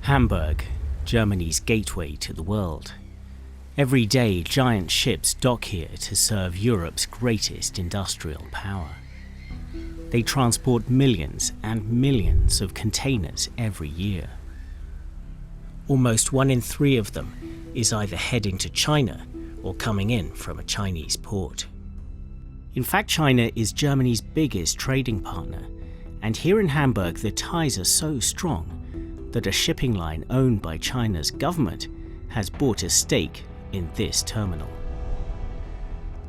Hamburg, Germany's gateway to the world. Every day, giant ships dock here to serve Europe's greatest industrial power. They transport millions and millions of containers every year. Almost 1 in 3 of them is either heading to China or coming in from a Chinese port. In fact, China is Germany's biggest trading partner, and here in Hamburg the ties are so strong that a shipping line owned by China's government has bought a stake in this terminal.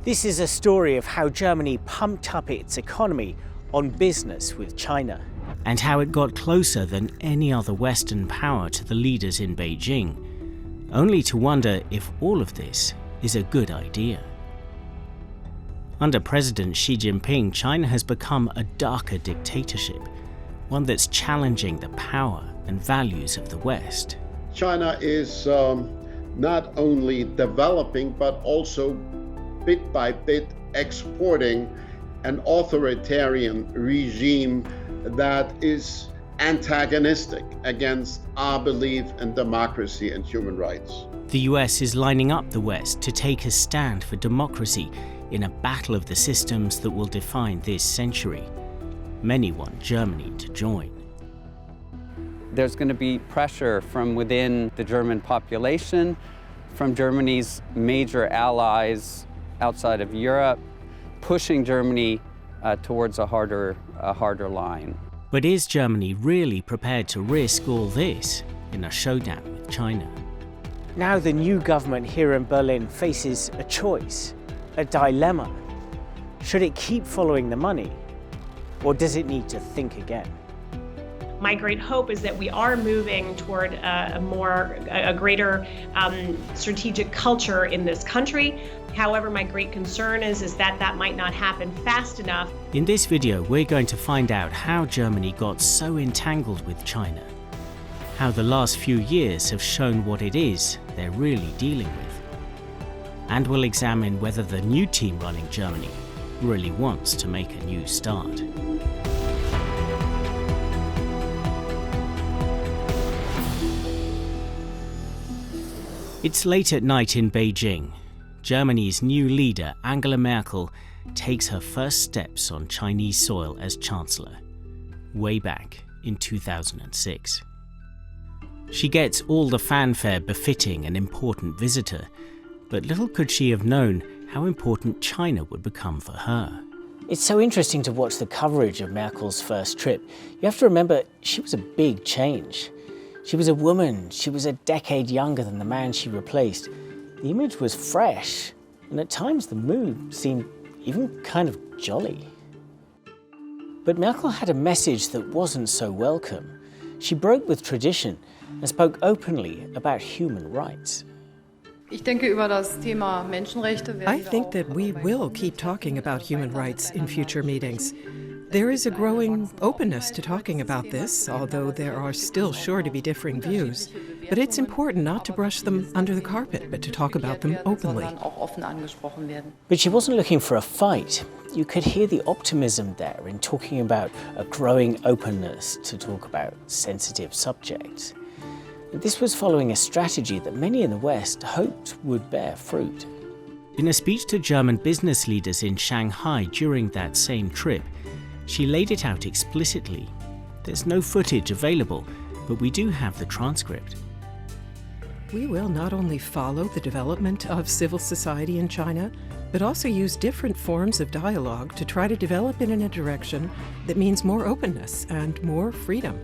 This is a story of how Germany pumped up its economy on business with China, and how it got closer than any other Western power to the leaders in Beijing, only to wonder if all of this is a good idea. Under President Xi Jinping, China has become a darker dictatorship, one that's challenging the power and values of the West. China is not only developing, but also bit by bit exporting an authoritarian regime that is antagonistic against our belief in democracy and human rights. The US is lining up the West to take a stand for democracy in a battle of the systems that will define this century. Many want Germany to join. There's going to be pressure from within the German population, from Germany's major allies outside of Europe, pushing Germany towards a harder line. But is Germany really prepared to risk all this in a showdown with China? Now the new government here in Berlin faces a choice, a dilemma. Should it keep following the money, or does it need to think again? My great hope is that we are moving toward a greater strategic culture in this country. However, my great concern is that might not happen fast enough. In this video, we're going to find out how Germany got so entangled with China, how the last few years have shown what it is they're really dealing with, and we'll examine whether the new team running Germany really wants to make a new start. It's late at night in Beijing. Germany's new leader, Angela Merkel, takes her first steps on Chinese soil as Chancellor, way back in 2006. She gets all the fanfare befitting an important visitor, but little could she have known how important China would become for her. It's so interesting to watch the coverage of Merkel's first trip. You have to remember, she was a big change. She was a woman, she was a decade younger than the man she replaced. The image was fresh, and at times the mood seemed even kind of jolly. But Merkel had a message that wasn't so welcome. She broke with tradition and spoke openly about human rights. I think that we will keep talking about human rights in future meetings. There is a growing openness to talking about this, although there are still sure to be differing views. But it's important not to brush them under the carpet, but to talk about them openly. But she wasn't looking for a fight. You could hear the optimism there in talking about a growing openness to talk about sensitive subjects. This was following a strategy that many in the West hoped would bear fruit. In a speech to German business leaders in Shanghai during that same trip, she laid it out explicitly. There's no footage available, but we do have the transcript. We will not only follow the development of civil society in China, but also use different forms of dialogue to try to develop it in a direction that means more openness and more freedom.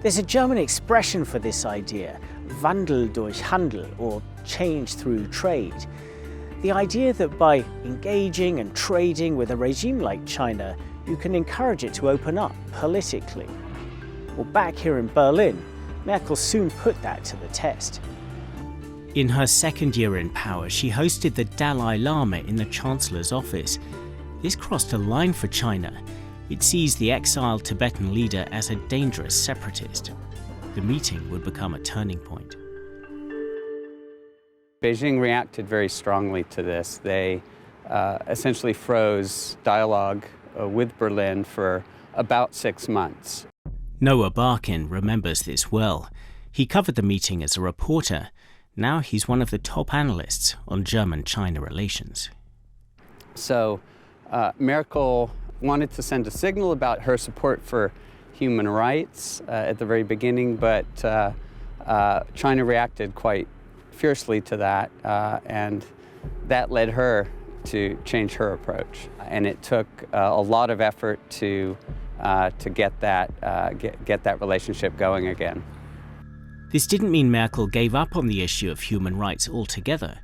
There's a German expression for this idea, Wandel durch Handel, or change through trade. The idea that by engaging and trading with a regime like China, you can encourage it to open up politically. Well, back here in Berlin, Merkel soon put that to the test. In her second year in power, she hosted the Dalai Lama in the Chancellor's office. This crossed a line for China. It sees the exiled Tibetan leader as a dangerous separatist. The meeting would become a turning point. Beijing reacted very strongly to this. They essentially froze dialogue with Berlin for about 6 months. Noah Barkin remembers this well. He covered the meeting as a reporter. Now he's one of the top analysts on German-China relations. So Merkel wanted to send a signal about her support for human rights at the very beginning, but China reacted quite fiercely to that, and that led her to change her approach. And it took a lot of effort to get that relationship going again. This didn't mean Merkel gave up on the issue of human rights altogether.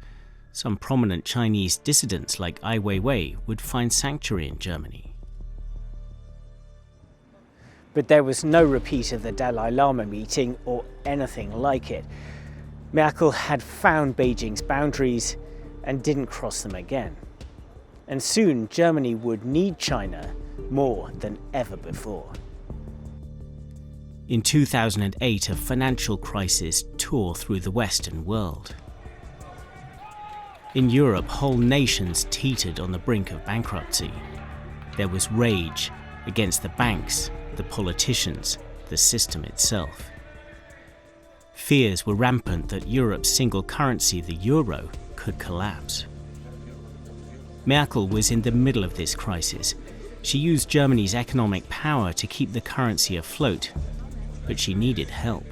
Some prominent Chinese dissidents like Ai Weiwei would find sanctuary in Germany. But there was no repeat of the Dalai Lama meeting or anything like it. Merkel had found Beijing's boundaries and didn't cross them again. And soon Germany would need China more than ever before. In 2008, a financial crisis tore through the Western world. In Europe, whole nations teetered on the brink of bankruptcy. There was rage against the banks, the politicians, the system itself. Fears were rampant that Europe's single currency, the euro, could collapse. Merkel was in the middle of this crisis. She used Germany's economic power to keep the currency afloat, but she needed help.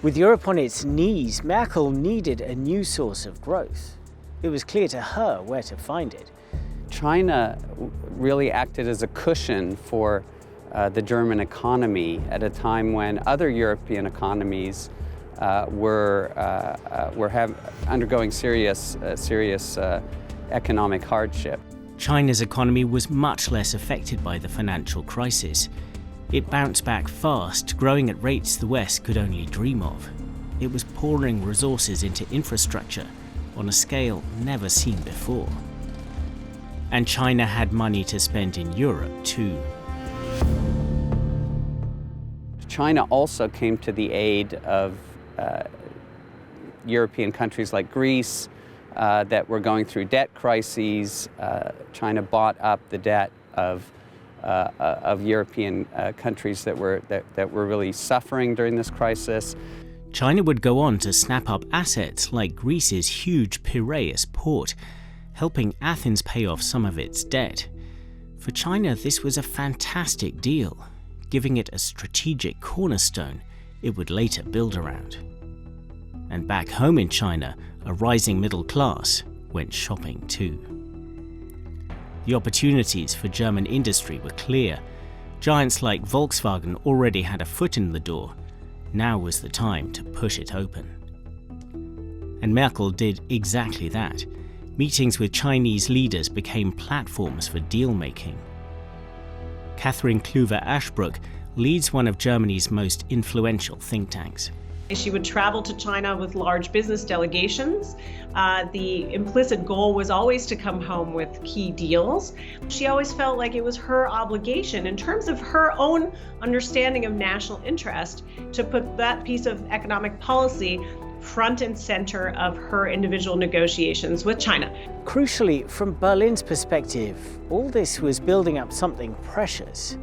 With Europe on its knees, Merkel needed a new source of growth. It was clear to her where to find it. China really acted as a cushion for the German economy at a time when other European economies were undergoing serious economic hardship. China's economy was much less affected by the financial crisis. It bounced back fast, growing at rates the West could only dream of. It was pouring resources into infrastructure on a scale never seen before. And China had money to spend in Europe too. China also came to the aid of European countries like Greece that were going through debt crises. China bought up the debt of European countries that were really suffering during this crisis. China would go on to snap up assets like Greece's huge Piraeus port, helping Athens pay off some of its debt. For China, this was a fantastic deal, giving it a strategic cornerstone it would later build around. And back home in China, a rising middle class went shopping too. The opportunities for German industry were clear. Giants like Volkswagen already had a foot in the door. Now was the time to push it open. And Merkel did exactly that. Meetings with Chinese leaders became platforms for deal-making. Catherine Kluwer-Ashbrook leads one of Germany's most influential think tanks. She would travel to China with large business delegations. The implicit goal was always to come home with key deals. She always felt like it was her obligation, in terms of her own understanding of national interest, to put that piece of economic policy front and center of her individual negotiations with China. Crucially, from Berlin's perspective, all this was building up something precious: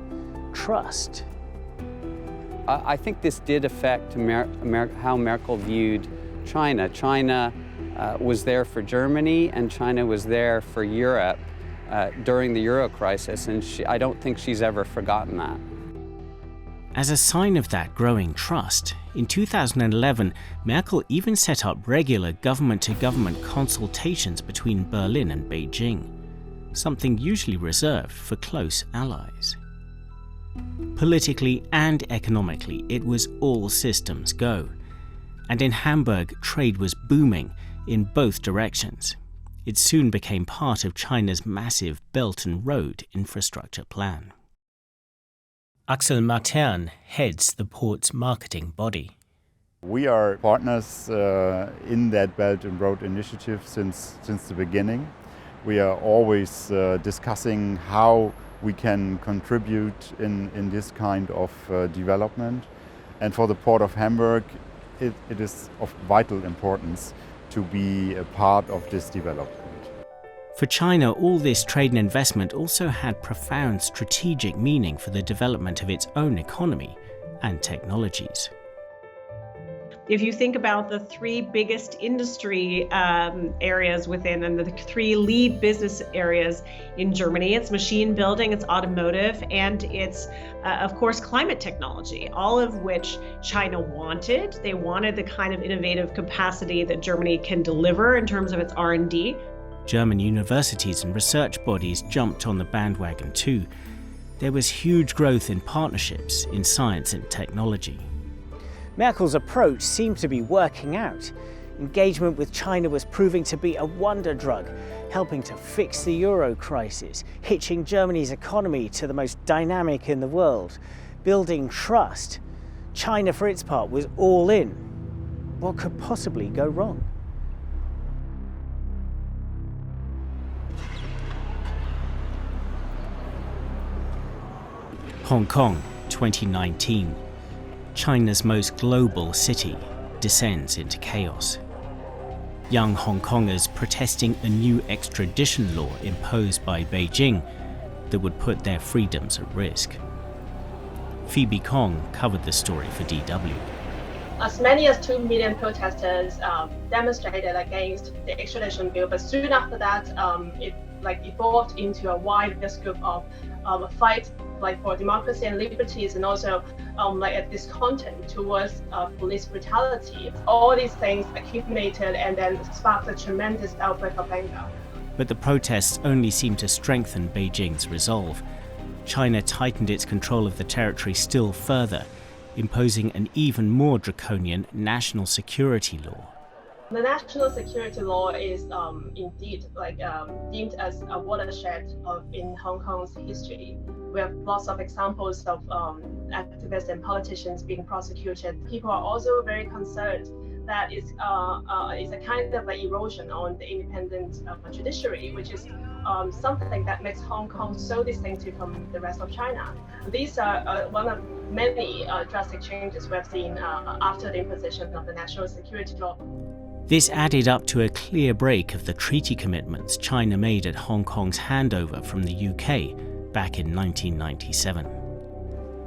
trust. I think this did affect how Merkel viewed China. China was there for Germany, and China was there for Europe during the Euro crisis, and I don't think she's ever forgotten that. As a sign of that growing trust, in 2011, Merkel even set up regular government-to-government consultations between Berlin and Beijing, something usually reserved for close allies. Politically and economically, it was all systems go. And in Hamburg, trade was booming in both directions. It soon became part of China's massive Belt and Road infrastructure plan. Axel Matern heads the port's marketing body. We are partners in that Belt and Road initiative since the beginning. We are always discussing how we can contribute in this kind of development. And for the Port of Hamburg, it is of vital importance to be a part of this development. For China, all this trade and investment also had profound strategic meaning for the development of its own economy and technologies. If you think about the three biggest industry areas within and the three lead business areas in Germany, it's machine building, it's automotive, and it's, of course, climate technology, all of which China wanted. They wanted the kind of innovative capacity that Germany can deliver in terms of its R&D. German universities and research bodies jumped on the bandwagon too. There was huge growth in partnerships in science and technology. Merkel's approach seemed to be working out. Engagement with China was proving to be a wonder drug, helping to fix the euro crisis, hitching Germany's economy to the most dynamic in the world, building trust. China, for its part, was all in. What could possibly go wrong? Hong Kong, 2019. China's most global city descends into chaos. Young Hong Kongers protesting a new extradition law imposed by Beijing that would put their freedoms at risk. Phoebe Kong covered the story for DW. As many as 2 million protesters demonstrated against the extradition bill, but soon after that, it evolved into a wider scope of a fight for democracy and liberties, and also a discontent towards police brutality. All these things accumulated and then sparked a tremendous outbreak of anger. But the protests only seemed to strengthen Beijing's resolve. China tightened its control of the territory still further, imposing an even more draconian national security law. The national security law is indeed deemed as a watershed in Hong Kong's history. We have lots of examples of activists and politicians being prosecuted. People are also very concerned that it's a kind of erosion on the independent judiciary, which is something that makes Hong Kong so distinctive from the rest of China. These are one of many drastic changes we have seen after the imposition of the national security law. This added up to a clear break of the treaty commitments China made at Hong Kong's handover from the UK back in 1997.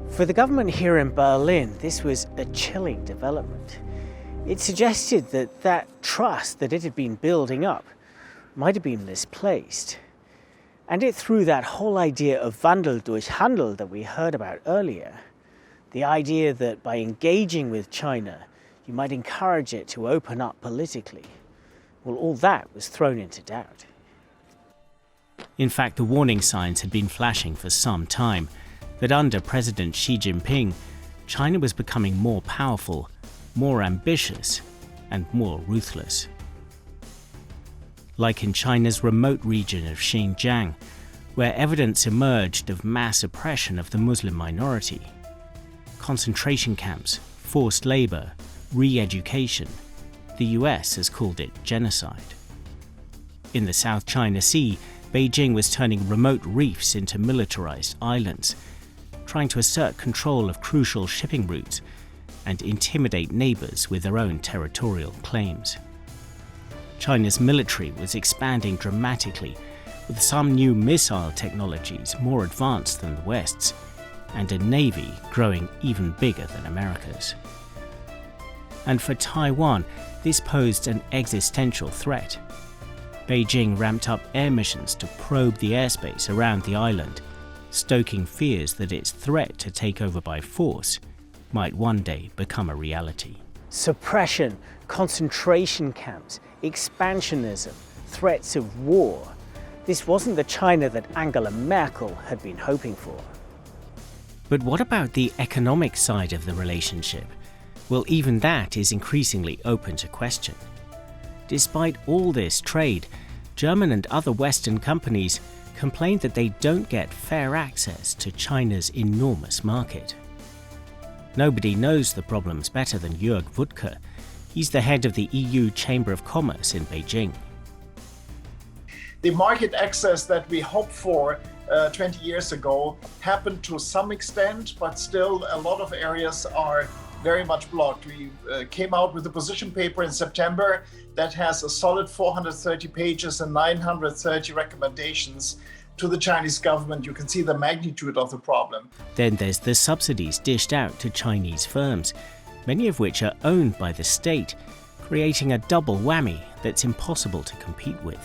For the government here in Berlin, this was a chilling development. It suggested that trust that it had been building up might have been misplaced. And it threw that whole idea of Wandel durch Handel that we heard about earlier, the idea that by engaging with China, you might encourage it to open up politically. Well, all that was thrown into doubt. In fact, the warning signs had been flashing for some time that under President Xi Jinping, China was becoming more powerful, more ambitious, and more ruthless. Like in China's remote region of Xinjiang, where evidence emerged of mass oppression of the Muslim minority. Concentration camps, forced labor, re-education. The US has called it genocide. In the South China Sea, Beijing was turning remote reefs into militarized islands, trying to assert control of crucial shipping routes and intimidate neighbors with their own territorial claims. China's military was expanding dramatically, with some new missile technologies more advanced than the West's, and a navy growing even bigger than America's. And for Taiwan, this posed an existential threat. Beijing ramped up air missions to probe the airspace around the island, stoking fears that its threat to take over by force might one day become a reality. Suppression, concentration camps, expansionism, threats of war. This wasn't the China that Angela Merkel had been hoping for. But what about the economic side of the relationship? Well, even that is increasingly open to question. Despite all this trade, German and other Western companies complain that they don't get fair access to China's enormous market. Nobody knows the problems better than Jörg Wuttke. He's the head of the EU Chamber of Commerce in Beijing. The market access that we hoped for 20 years ago happened to some extent, but still a lot of areas are very much blocked. We came out with a position paper in September that has a solid 430 pages and 930 recommendations to the Chinese government, you can see the magnitude of the problem. Then there's the subsidies dished out to Chinese firms, many of which are owned by the state, creating a double whammy that's impossible to compete with.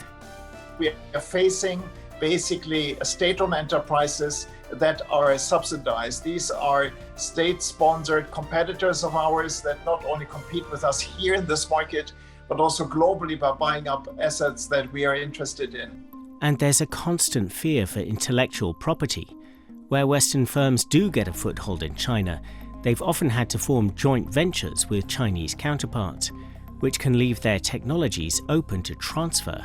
We are facing basically state-owned enterprises that are subsidized. These are state-sponsored competitors of ours that not only compete with us here in this market, but also globally by buying up assets that we are interested in. And there's a constant fear for intellectual property. Where Western firms do get a foothold in China, they've often had to form joint ventures with Chinese counterparts, which can leave their technologies open to transfer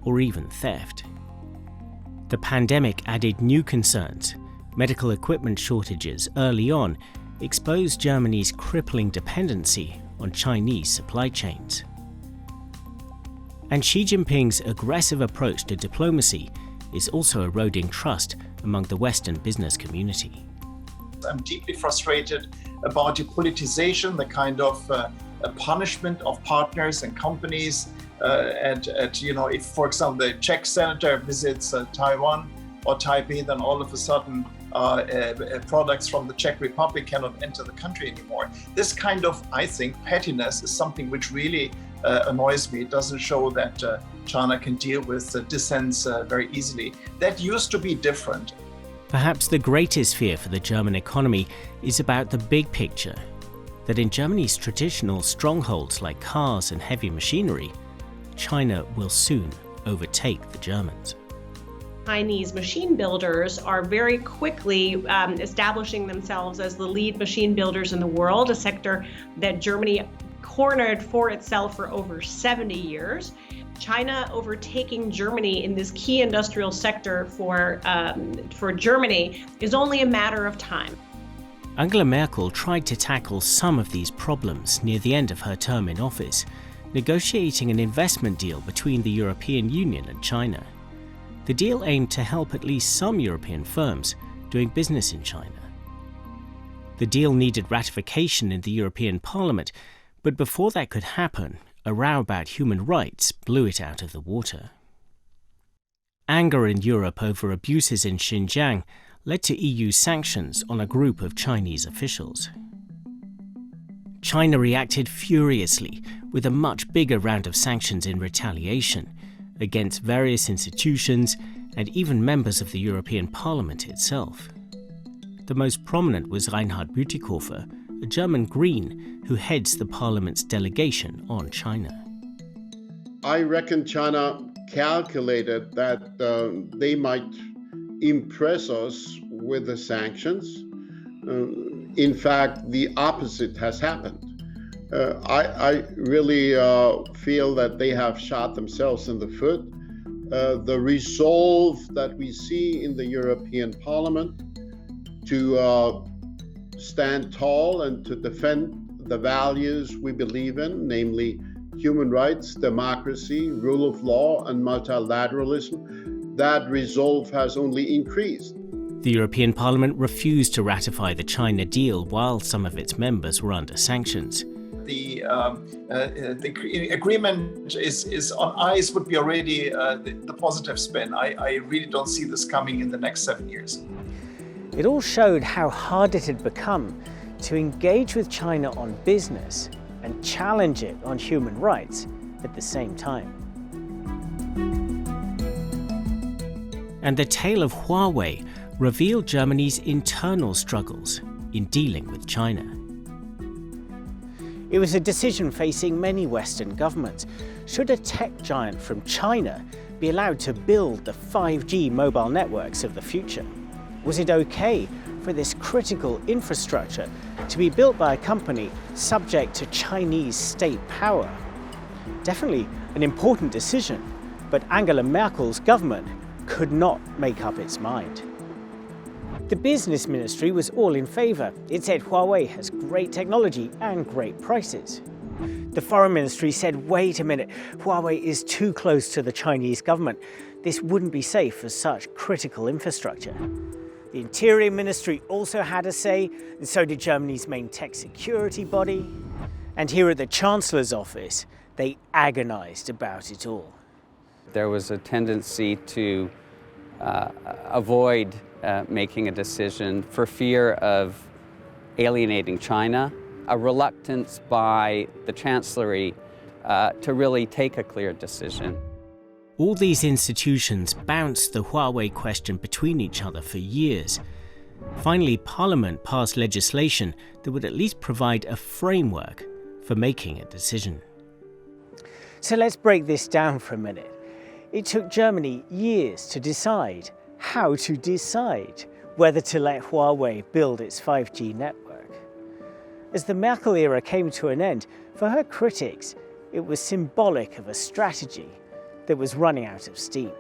or even theft. The pandemic added new concerns. Medical equipment shortages early on exposed Germany's crippling dependency on Chinese supply chains. And Xi Jinping's aggressive approach to diplomacy is also eroding trust among the Western business community. I'm deeply frustrated about the politicization, the kind of punishment of partners and companies. If, for example, the Czech senator visits Taiwan or Taipei, then all of a sudden products from the Czech Republic cannot enter the country anymore. This kind of, I think, pettiness is something which really annoys me. It doesn't show that China can deal with dissents very easily. That used to be different. Perhaps the greatest fear for the German economy is about the big picture, that in Germany's traditional strongholds like cars and heavy machinery, China will soon overtake the Germans. Chinese machine builders are very quickly establishing themselves as the lead machine builders in the world, a sector that Germany cornered for itself for over 70 years. China overtaking Germany in this key industrial sector for Germany is only a matter of time. Angela Merkel tried to tackle some of these problems near the end of her term in office, negotiating an investment deal between the European Union and China. The deal aimed to help at least some European firms doing business in China. The deal needed ratification in the European Parliament, but before that could happen, a row about human rights blew it out of the water. Anger in Europe over abuses in Xinjiang led to EU sanctions on a group of Chinese officials. China reacted furiously with a much bigger round of sanctions in retaliation against various institutions and even members of the European Parliament itself. The most prominent was Reinhard Bütikofer, a German Green who heads the Parliament's delegation on China. I reckon China calculated that they might impress us with the sanctions. In fact, the opposite has happened. I really feel that they have shot themselves in the foot. The resolve that we see in the European Parliament to stand tall and to defend the values we believe in, namely human rights, democracy, rule of law, and multilateralism, that resolve has only increased. The European Parliament refused to ratify the China deal while some of its members were under sanctions. The agreement is on ice would be already the positive spin. I really don't see this coming in the next 7 years. It all showed how hard it had become to engage with China on business and challenge it on human rights at the same time. And the tale of Huawei revealed Germany's internal struggles in dealing with China. It was a decision facing many Western governments. Should a tech giant from China be allowed to build the 5G mobile networks of the future? Was it okay for this critical infrastructure to be built by a company subject to Chinese state power? Definitely an important decision, but Angela Merkel's government could not make up its mind. The business ministry was all in favor. It said Huawei has great technology and great prices. The foreign ministry said, wait a minute, Huawei is too close to the Chinese government. This wouldn't be safe for such critical infrastructure. The Interior Ministry also had a say, and so did Germany's main tech security body. And here at the Chancellor's office, they agonized about it all. There was a tendency to avoid making a decision for fear of alienating China, a reluctance by the Chancellery to really take a clear decision. All these institutions bounced the Huawei question between each other for years. Finally, Parliament passed legislation that would at least provide a framework for making a decision. So let's break this down for a minute. It took Germany years to decide how to decide whether to let Huawei build its 5G network. As the Merkel era came to an end, for her critics, it was symbolic of a strategy that was running out of steam.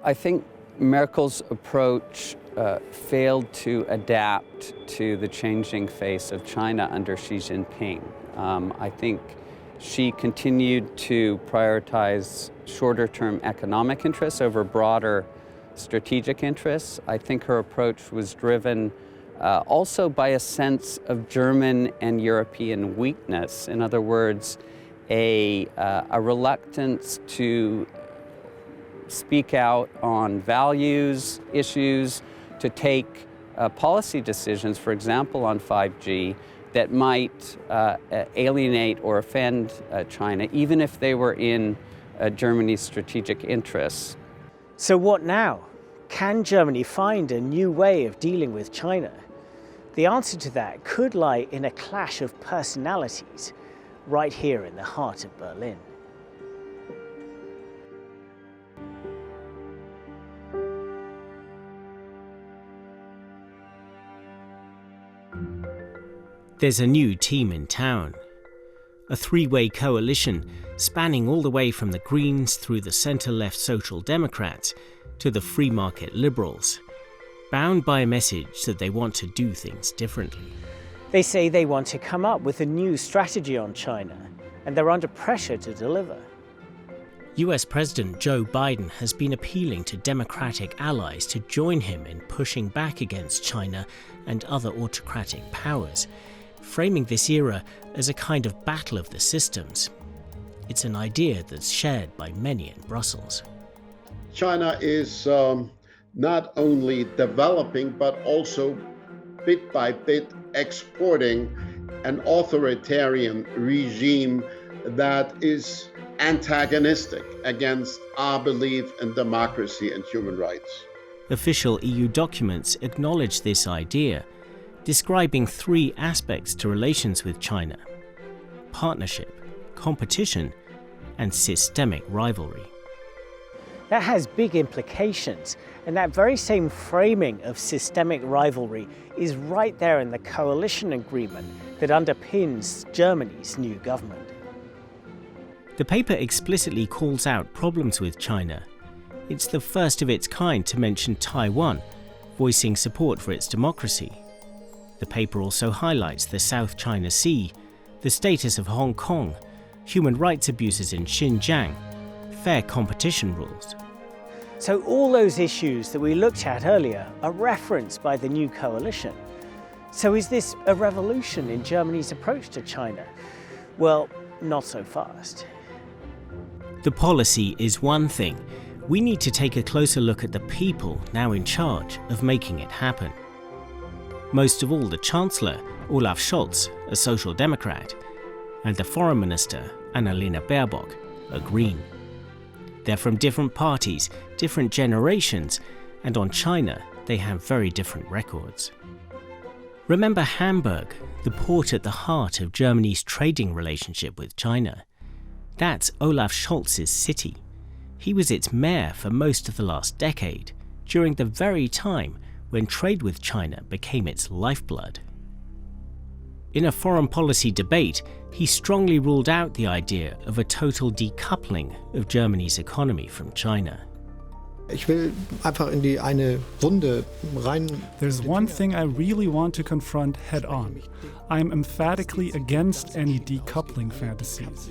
I think Merkel's approach failed to adapt to the changing face of China under Xi Jinping. I think she continued to prioritize shorter-term economic interests over broader strategic interests. I think her approach was driven also by a sense of German and European weakness. In other words, a reluctance to speak out on values, issues, to take policy decisions, for example, on 5G, that might alienate or offend China, even if they were in Germany's strategic interests. So what now? Can Germany find a new way of dealing with China? The answer to that could lie in a clash of personalities right here in the heart of Berlin. There's a new team in town. A three-way coalition spanning all the way from the Greens through the centre-left Social Democrats to the free market Liberals, bound by a message that they want to do things differently. They say they want to come up with a new strategy on China, and they're under pressure to deliver. US President Joe Biden has been appealing to Democratic allies to join him in pushing back against China and other autocratic powers, framing this era as a kind of battle of the systems. It's an idea that's shared by many in Brussels. China is not only developing, but also bit by bit exporting an authoritarian regime that is antagonistic against our belief in democracy and human rights. Official EU documents acknowledge this idea, describing three aspects to relations with China: partnership, competition, and systemic rivalry. That has big implications, and that very same framing of systemic rivalry is right there in the coalition agreement that underpins Germany's new government. The paper explicitly calls out problems with China. It's the first of its kind to mention Taiwan, voicing support for its democracy. The paper also highlights the South China Sea, the status of Hong Kong, human rights abuses in Xinjiang, fair competition rules. So all those issues that we looked at earlier are referenced by the new coalition. So is this a revolution in Germany's approach to China? Well, not so fast. The policy is one thing. We need to take a closer look at the people now in charge of making it happen. Most of all, the Chancellor, Olaf Scholz, a Social Democrat, and the Foreign Minister, Annalena Baerbock, a Green. They're from different parties, different generations, and on China, they have very different records. Remember Hamburg, the port at the heart of Germany's trading relationship with China. That's Olaf Scholz's city. He was its mayor for most of the last decade, during the very time when trade with China became its lifeblood. In a foreign policy debate, he strongly ruled out the idea of a total decoupling of Germany's economy from China. There's one thing I really want to confront head on. I'm emphatically against any decoupling fantasies.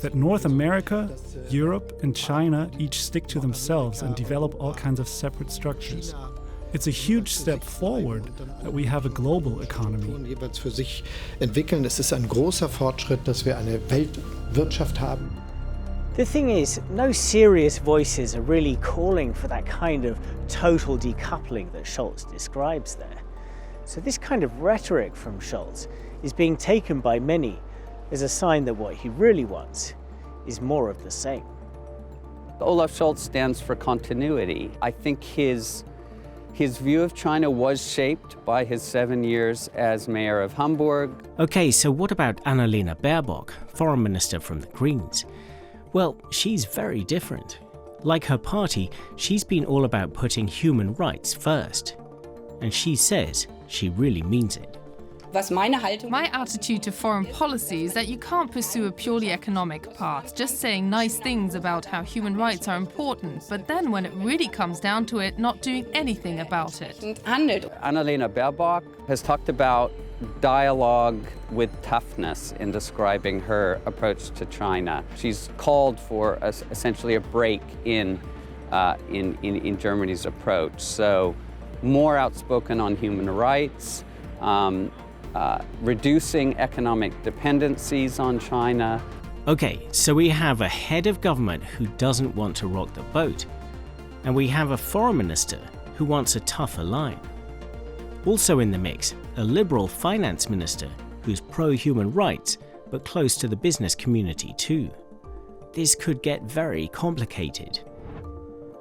That North America, Europe, and China each stick to themselves and develop all kinds of separate structures. It's a huge step forward that we have a global economy. Es ist ein großer Fortschritt, dass wir eine Weltwirtschaft haben. The thing is, no serious voices are really calling for that kind of total decoupling that Scholz describes there. So this kind of rhetoric from Scholz is being taken by many as a sign that what he really wants is more of the same. Olaf Scholz stands for continuity. I think his view of China was shaped by his 7 years as mayor of Hamburg. Okay, so what about Annalena Baerbock, foreign minister from the Greens? Well, she's very different. Like her party, she's been all about putting human rights first. And she says she really means it. My attitude to foreign policy is that you can't pursue a purely economic path, just saying nice things about how human rights are important, but then when it really comes down to it, not doing anything about it. Annalena Baerbock has talked about dialogue with toughness in describing her approach to China. She's called for essentially a break in Germany's approach. So more outspoken on human rights, reducing economic dependencies on China. Okay, so we have a head of government who doesn't want to rock the boat, and we have a foreign minister who wants a tougher line. Also in the mix, a liberal finance minister who's pro-human rights but close to the business community too. This could get very complicated.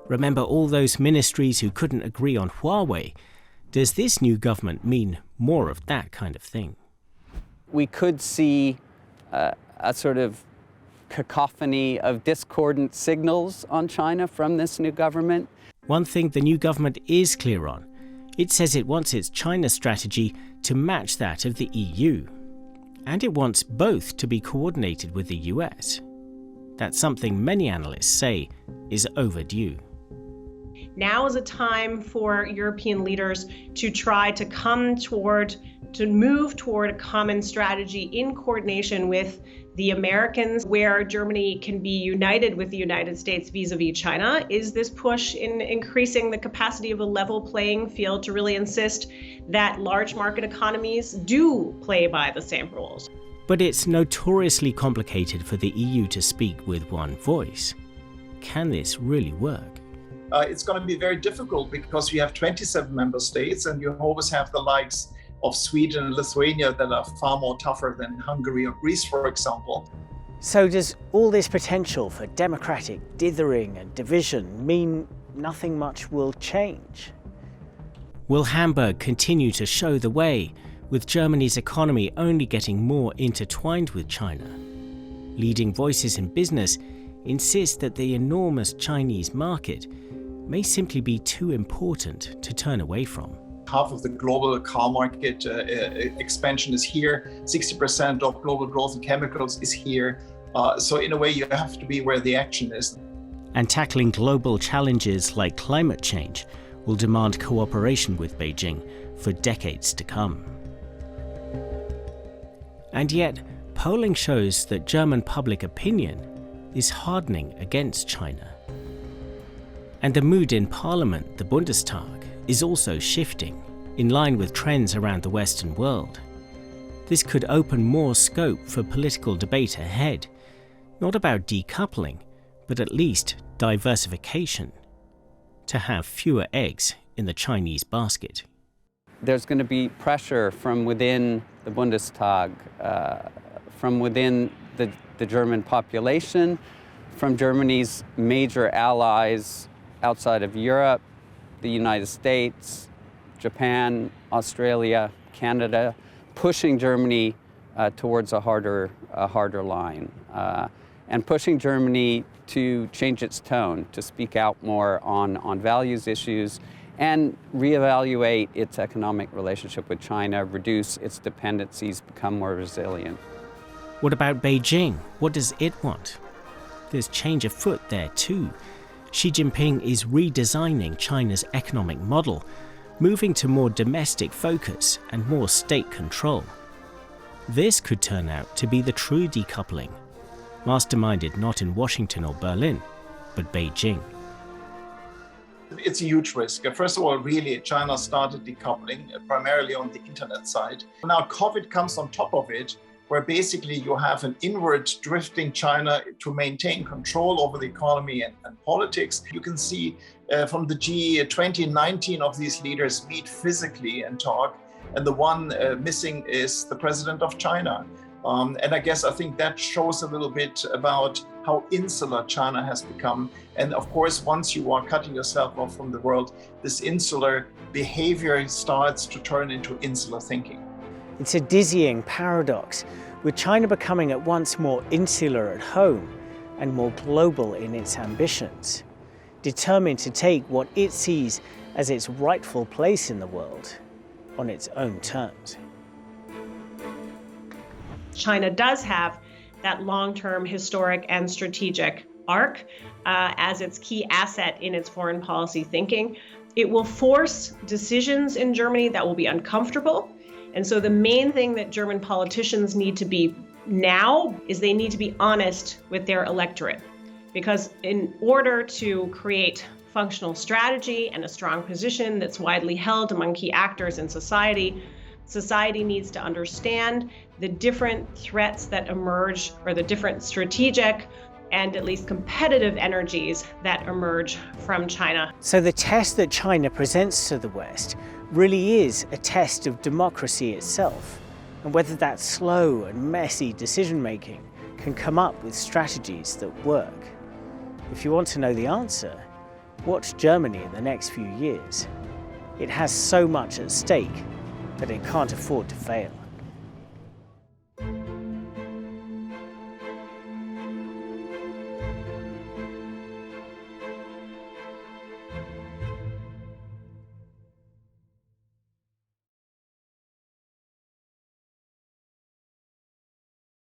Remember all those ministries who couldn't agree on Huawei? Does this new government mean more of that kind of thing? We could see a sort of cacophony of discordant signals on China from this new government. One thing the new government is clear on, it says it wants its China strategy to match that of the EU. And it wants both to be coordinated with the US. That's something many analysts say is overdue. Now is a time for European leaders to try to move toward a common strategy in coordination with the Americans, where Germany can be united with the United States vis-a-vis China. Is this push in increasing the capacity of a level playing field to really insist that large market economies do play by the same rules? But it's notoriously complicated for the EU to speak with one voice. Can this really work? It's going to be very difficult because you have 27 member states and you always have the likes of Sweden and Lithuania that are far more tougher than Hungary or Greece, for example. So does all this potential for democratic dithering and division mean nothing much will change? Will Hamburg continue to show the way, with Germany's economy only getting more intertwined with China? Leading voices in business insist that the enormous Chinese market may simply be too important to turn away from. Half of the global car market expansion is here. 60% of global growth in chemicals is here. So in a way, you have to be where the action is. And tackling global challenges like climate change will demand cooperation with Beijing for decades to come. And yet, polling shows that German public opinion is hardening against China. And the mood in Parliament, the Bundestag, is also shifting, in line with trends around the Western world. This could open more scope for political debate ahead, not about decoupling, but at least diversification, to have fewer eggs in the Chinese basket. There's going to be pressure from within the Bundestag, from within the German population, from Germany's major allies outside of Europe, the United States, Japan, Australia, Canada, pushing Germany towards a harder line, and pushing Germany to change its tone, to speak out more on values issues, and reevaluate its economic relationship with China, reduce its dependencies, become more resilient. What about Beijing? What does it want? There's change afoot there too. Xi Jinping is redesigning China's economic model, moving to more domestic focus and more state control. This could turn out to be the true decoupling, masterminded not in Washington or Berlin, but Beijing. It's a huge risk. First of all, really, China started decoupling primarily on the internet side. Now COVID comes on top of it, where basically you have an inward drifting China to maintain control over the economy and politics. You can see from the G20, 19 of these leaders meet physically and talk, and the one missing is the president of China. And I think that shows a little bit about how insular China has become. And of course, once you are cutting yourself off from the world, this insular behavior starts to turn into insular thinking. It's a dizzying paradox, with China becoming at once more insular at home and more global in its ambitions, determined to take what it sees as its rightful place in the world on its own terms. China does have that long-term historic and strategic arc as its key asset in its foreign policy thinking. It will force decisions in Germany that will be uncomfortable. And so the main thing that German politicians need to be now is they need to be honest with their electorate. Because in order to create functional strategy and a strong position that's widely held among key actors in society, society needs to understand the different threats that emerge, or the different strategic and at least competitive energies that emerge from China. So the test that China presents to the West really is a test of democracy itself, and whether that slow and messy decision-making can come up with strategies that work. If you want to know the answer, watch Germany in the next few years. It has so much at stake that it can't afford to fail.